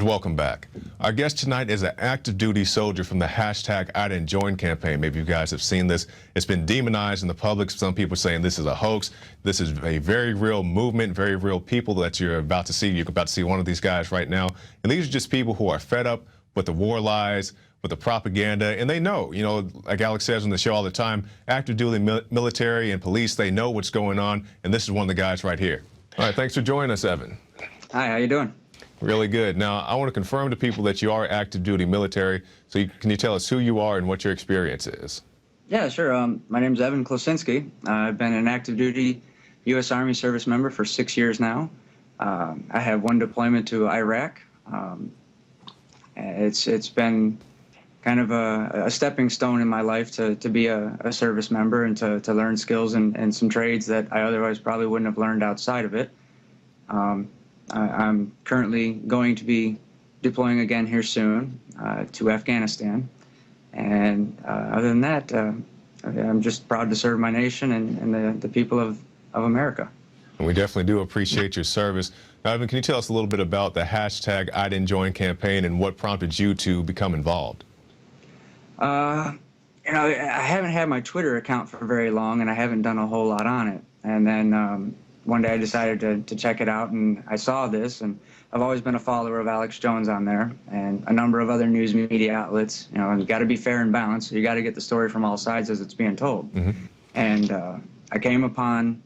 welcome back. Our guest tonight is an active duty soldier from the hashtag I Didn't Join campaign. Maybe you guys have seen this. It's been demonized in the public. Some people saying this is a hoax. This is a very real movement, very real people that you're about to see. You're about to see one of these guys right now. And these are just people who are fed up with the war lies, with the propaganda, and they know, like Alex says on the show all the time, active duty military and police, they know what's going on, and this is one of the guys right here. All right, thanks for joining us, Evan. Hi, how you doing? Really good. Now, I want to confirm to people that you are active duty military, so can you tell us who you are and what your experience is? Yeah, sure. My name's Evan Klocinski. I've been an active duty U.S. Army service member for 6 years now. I have one deployment to Iraq. It's been kind of a stepping stone in my life to be a service member and to learn skills and some trades that I otherwise probably wouldn't have learned outside of it. I'm currently going to be deploying again here soon to Afghanistan. And other than that, I'm just proud to serve my nation and the people of America. And we definitely do appreciate your service. Now, Evan, can you tell us a little bit about the hashtag I Didn't Join campaign and what prompted you to become involved? I haven't had my Twitter account for very long, and I haven't done a whole lot on it. And then one day I decided to check it out, and I saw this, and I've always been a follower of Alex Jones on there and a number of other news media outlets. You got to be fair and balanced, so you got to get the story from all sides as it's being told. Mm-hmm. And I came upon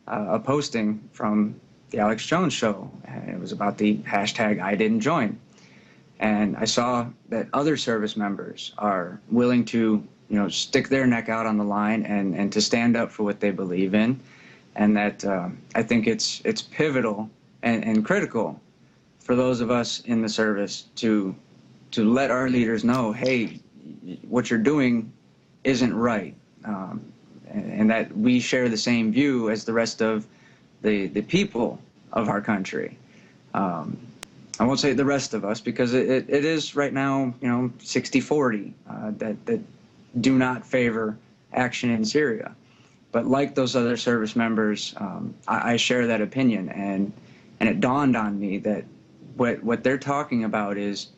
a posting from the Alex Jones show, and it was about the hashtag I Didn't Join. And I saw that other service members are willing to, stick their neck out on the line and to stand up for what they believe in. And that I think it's pivotal and critical for those of us in the service to let our leaders know, hey, what you're doing isn't right, and that we share the same view as the rest of the people of our country. I won't say the rest of us, because it is right now, 60-40 that do not favor action in Syria. But like those other service members, I share that opinion, and it dawned on me that what they're talking about is,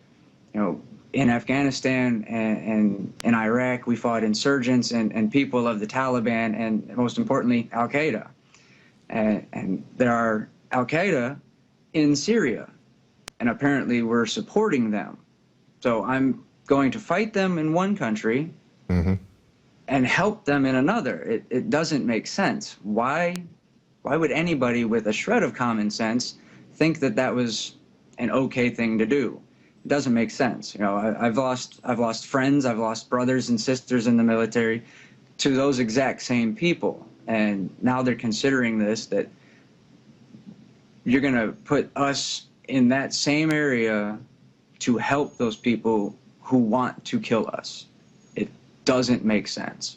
in Afghanistan and in Iraq, we fought insurgents and people of the Taliban, and most importantly, Al-Qaeda. And there are Al-Qaeda in Syria, and apparently we're supporting them. So I'm going to fight them in one country, mm-hmm. and help them in another. It doesn't make sense. Why would anybody with a shred of common sense think that that was an okay thing to do? It doesn't make sense. I've lost friends, I've lost brothers and sisters in the military to those exact same people. And now they're considering this, that you're gonna put us in that same area to help those people who want to kill us. It doesn't make sense.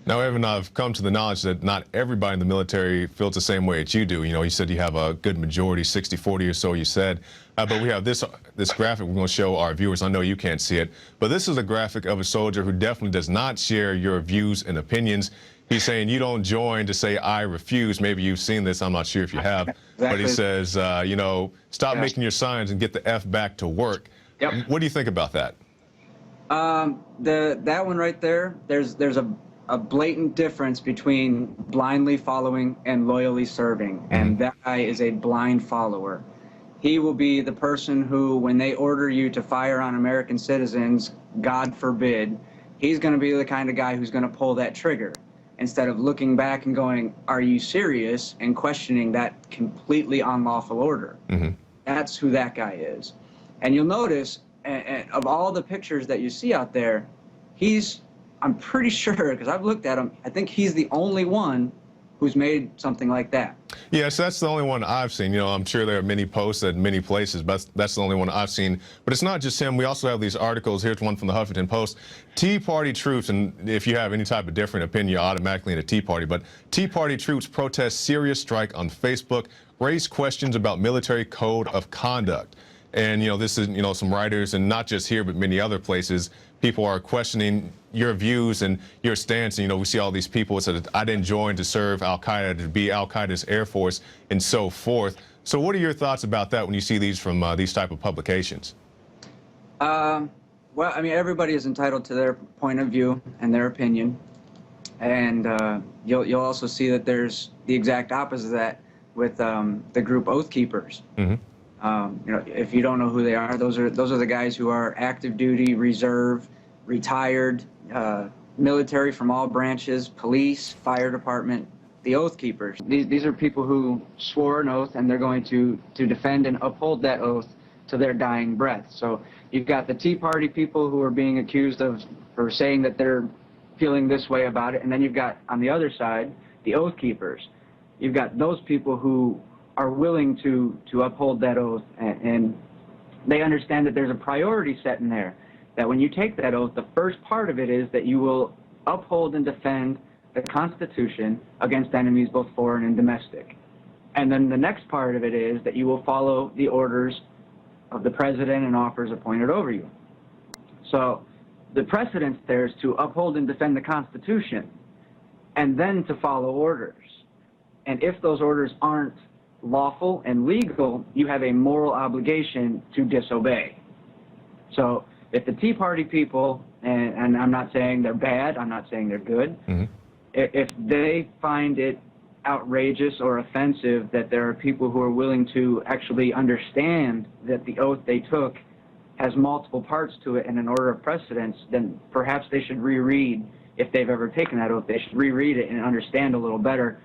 Now, Evan, I've come to the knowledge that not everybody in the military feels the same way as you do. You said you have a good majority, 60-40 or so, you said. But we have this graphic we're going to show our viewers. I know you can't see it, but this is a graphic of a soldier who definitely does not share your views and opinions. He's saying you don't join to say I refuse. Maybe you've seen this. I'm not sure if you have. Exactly. But he says, stop making your signs and get the F back to work. Yep. What do you think about that? That one right there, there's a blatant difference between blindly following and loyally serving. Mm-hmm. And that guy is a blind follower. He will be the person who, when they order you to fire on American citizens, God forbid, he's going to be the kind of guy who's going to pull that trigger, instead of looking back and going, are you serious, and questioning that completely unlawful order. Mm-hmm. That's who that guy is. And you'll notice, and of all the pictures that you see out there, I'm pretty sure, because I've looked at him, I think he's the only one who's made something like that. Yes, that's the only one I've seen. I'm sure there are many posts at many places, but that's the only one I've seen. But it's not just him. We also have these articles. Here's one from the Huffington Post. Tea Party troops, and if you have any type of different opinion, you're automatically in a Tea Party, but Tea Party troops protest Syria strike on Facebook, raise questions about military code of conduct. And, this is, some writers, and not just here, but many other places, people are questioning your views and your stance. And, we see all these people that I didn't join to serve Al-Qaeda, to be Al-Qaeda's Air Force, and so forth. So what are your thoughts about that when you see these from these type of publications? Well, I mean, everybody is entitled to their point of view and their opinion, and you'll also see that there's the exact opposite of that with the group Oath Keepers. Mm-hmm. If you don't know who they are, those are the guys who are active duty, reserve, retired, military from all branches, police, fire department, the Oath Keepers. These are people who swore an oath, and they're going to defend and uphold that oath to their dying breath. So you've got the Tea Party people who are being accused of for saying that they're feeling this way about it, and then you've got on the other side the Oath Keepers. You've got those people who are willing to uphold that oath, and they understand that there's a priority set in there, that when you take that oath, the first part of it is that you will uphold and defend the Constitution against enemies both foreign and domestic. And then the next part of it is that you will follow the orders of the president and officers appointed over you. So the precedence there is to uphold and defend the Constitution and then to follow orders. And if those orders aren't lawful and legal, you have a moral obligation to disobey. So if the Tea Party people, and I'm not saying they're bad, I'm not saying they're good, mm-hmm. if they find it outrageous or offensive that there are people who are willing to actually understand that the oath they took has multiple parts to it in an order of precedence, then perhaps they should reread, if they've ever taken that oath, they should reread it and understand a little better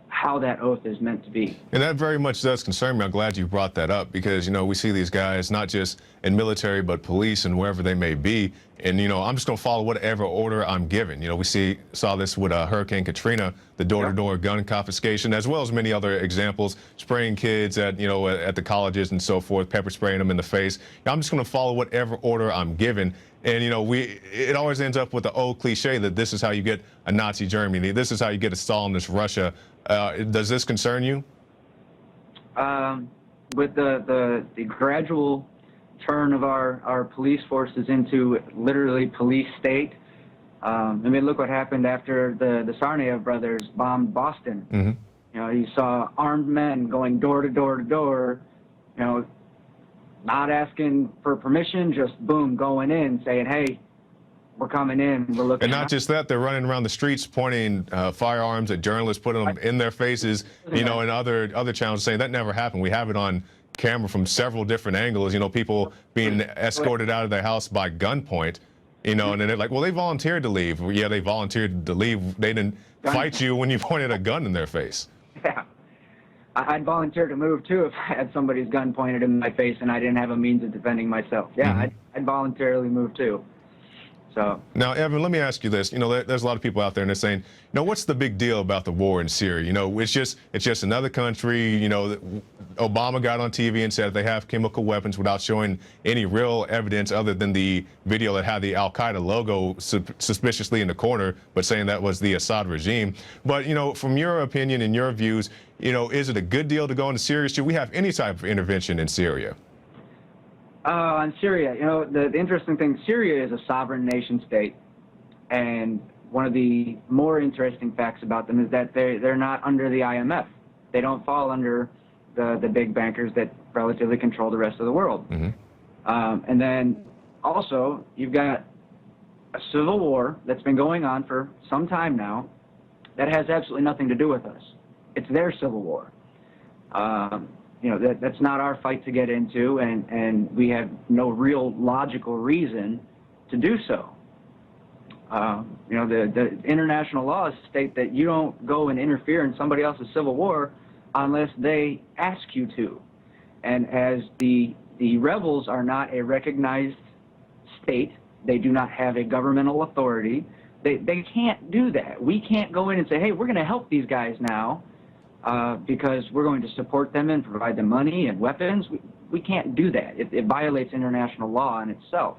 how that oath is meant to be. And that very much does concern me. I'm glad you brought that up because, we see these guys not just in military, but police and wherever they may be. And, I'm just going to follow whatever order I'm given. We saw this with Hurricane Katrina, the door-to-door gun confiscation, as well as many other examples, spraying kids at the colleges and so forth, pepper spraying them in the face. I'm just going to follow whatever order I'm given. And, it always ends up with the old cliche that this is how you get a Nazi Germany. This is how you get a Stalinist Russia. Does this concern you? With the gradual turn of our police forces into literally police state, I mean, look what happened after the Tsarnaev brothers bombed Boston. Mm-hmm. You saw armed men going door to door to door, not asking for permission, just boom, going in, saying, hey, we're coming in, we're looking. And not just that, they're running around the streets pointing firearms at journalists, putting them in their faces, and other channels saying that never happened. We have it on camera from several different angles, people being escorted out of their house by gunpoint, and then they're like, well, they volunteered to leave. Well, yeah, they volunteered to leave. They didn't fight you when you pointed a gun in their face. Yeah. I'd volunteer to move too if I had somebody's gun pointed in my face and I didn't have a means of defending myself. Yeah, mm-hmm. I'd voluntarily move too. So now, Evan, let me ask you this. There's a lot of people out there and they're saying, what's the big deal about the war in Syria? It's just another country. Obama got on TV and said they have chemical weapons without showing any real evidence other than the video that had the Al-Qaeda logo suspiciously in the corner, but saying that was the Assad regime. But, from your opinion and your views, is it a good deal to go into Syria? Should we have any type of intervention in Syria? On Syria, the interesting thing, Syria is a sovereign nation state, and one of the more interesting facts about them is that they're not under the IMF. They don't fall under the big bankers that relatively control the rest of the world. Mm-hmm. And then also, you've got a civil war that's been going on for some time now that has absolutely nothing to do with us. It's their civil war. That's not our fight to get into, and we have no real logical reason to do so. The international laws state that you don't go and interfere in somebody else's civil war unless they ask you to. And as the rebels are not a recognized state, they do not have a governmental authority, they can't do that. We can't go in and say, hey, we're going to help these guys now, because we're going to support them and provide them money and weapons. We can't do that. It violates international law in itself.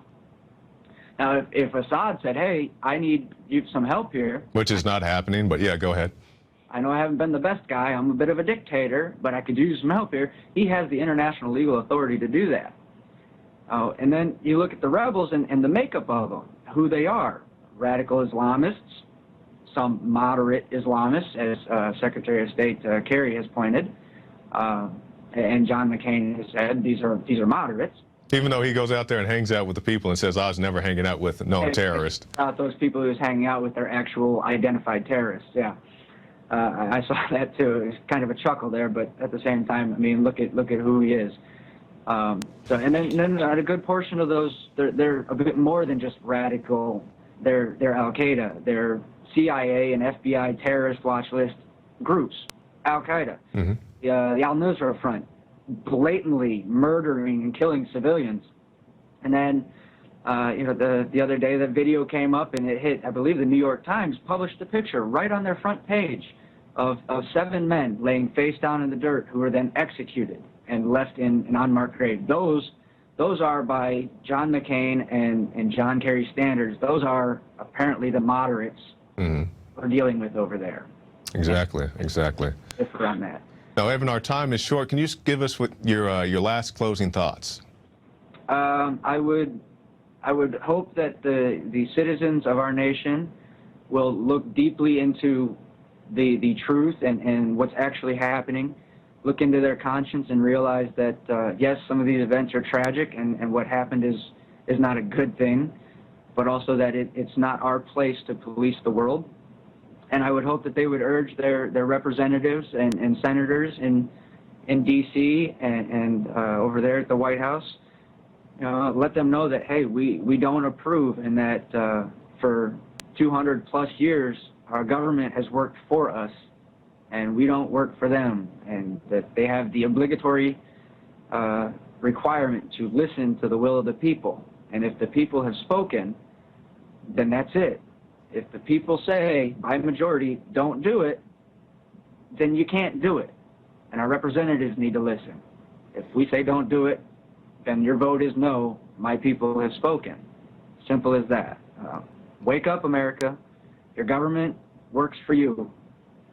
Now, if Assad said, hey, I need you some help here. Which is not happening, but yeah, go ahead. I know I haven't been the best guy. I'm a bit of a dictator, but I could use some help here. He has the international legal authority to do that. And then you look at the rebels and the makeup of them, who they are. Radical Islamists, some moderate Islamists, as Secretary of State Kerry has pointed. And John McCain has said these are moderates. Even though he goes out there and hangs out with the people and says, I was never hanging out with no terrorist. Those people he was hanging out with are actual identified terrorists, yeah. I saw that too. It's kind of a chuckle there, but at the same time, I mean, look at who he is. And then a good portion of those, they're a bit more than just radical. They're Al-Qaeda. They're CIA and FBI terrorist watch list groups. Al-Qaeda, the Al-Nusra Front, blatantly murdering and killing civilians. And then, the other day, the video came up and it hit, I believe the New York Times published a picture right on their front page of 7 men laying face down in the dirt who were then executed and left in an unmarked grave. Those are, by John McCain and John Kerry standards, those are apparently the moderates we're dealing with over there. Exactly. Differ on that. Now, Evan, our time is short. Can you just give us what your last closing thoughts? I would hope that the citizens of our nation will look deeply into the truth and what's actually happening, look into their conscience and realize that, yes, some of these events are tragic and what happened is not a good thing, but also that it's not our place to police the world. And I would hope that they would urge their representatives and senators in D.C. and over there at the White House, let them know that, hey, we don't approve, and that for 200 plus years our government has worked for us and we don't work for them, and that they have the obligatory requirement to listen to the will of the people. And if the people have spoken, then that's it. If the people say, by majority, don't do it, then you can't do it. And our representatives need to listen. If we say don't do it, then your vote is no, my people have spoken. Simple as that. Wake up, America. Your government works for you,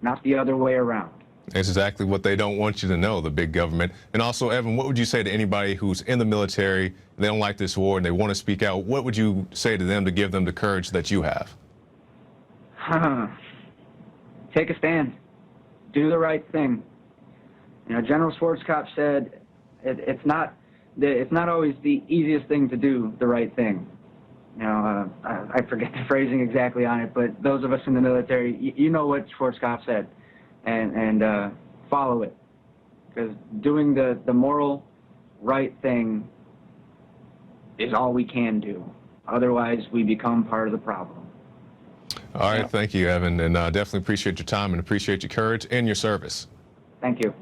not the other way around. That's exactly what they don't want you to know, the big government. And also, Evan, what would you say to anybody who's in the military, and they don't like this war and they want to speak out? What would you say to them to give them the courage that you have? Take a stand. Do the right thing. General Schwarzkopf said it's not always the easiest thing to do the right thing. I forget the phrasing exactly on it, but those of us in the military, you know what Schwarzkopf said, and follow it, because doing the moral right thing is all we can do. Otherwise, we become part of the problem. All right, thank you, Evan, and definitely appreciate your time and appreciate your courage and your service. Thank you.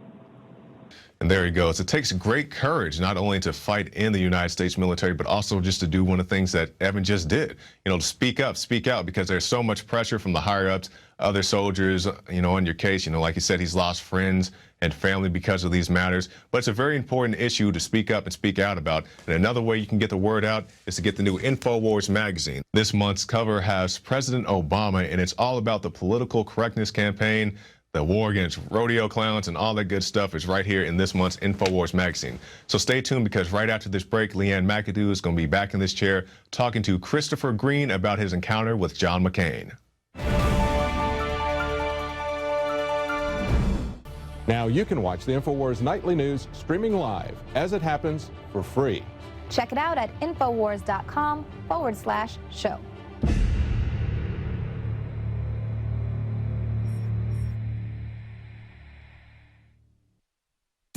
And there he goes. It takes great courage not only to fight in the United States military, but also just to do one of the things that Evan just did, to speak up, speak out, because there's so much pressure from the higher ups, other soldiers, on your case, like you said, he's lost friends and family because of these matters. But it's a very important issue to speak up and speak out about. And another way you can get the word out is to get the new INFOWARS magazine. This month's cover has President Obama, and it's all about the political correctness campaign. The war against rodeo clowns and all that good stuff is right here in this month's INFOWARS magazine. So stay tuned, because right after this break, Leanne McAdoo is going to be back in this chair talking to Christopher Green about his encounter with John McCain. Now you can watch the INFOWARS Nightly News streaming live as it happens for free. Check it out at infowars.com/show.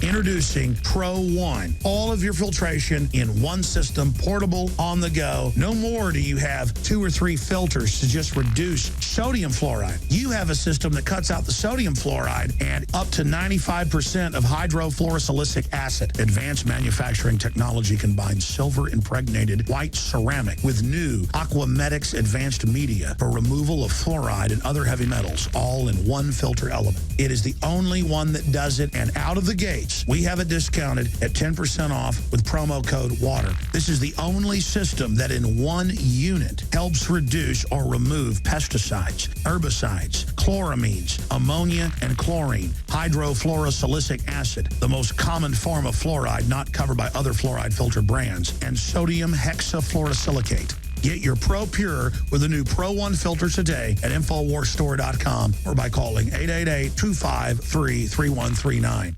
Introducing Pro One. All of your filtration in one system, portable, on the go. No more do you have 2 or 3 filters to just reduce sodium fluoride. You have a system that cuts out the sodium fluoride and up to 95% of hydrofluorosilicic acid. Advanced manufacturing technology combines silver-impregnated white ceramic with new Aquamedics advanced media for removal of fluoride and other heavy metals, all in one filter element. It is the only one that does it, and out of the gates, we have it discounted at 10% off with promo code WATER. This is the only system that in one unit helps reduce or remove pesticides, herbicides, chloramines, ammonia, and chlorine, hydrofluorosilicic acid, the most common form of fluoride not covered by other fluoride filter brands, and sodium hexafluorosilicate. Get your Pro Pure with the new Pro One filter today at InfoWarsStore.com or by calling 888-253-3139.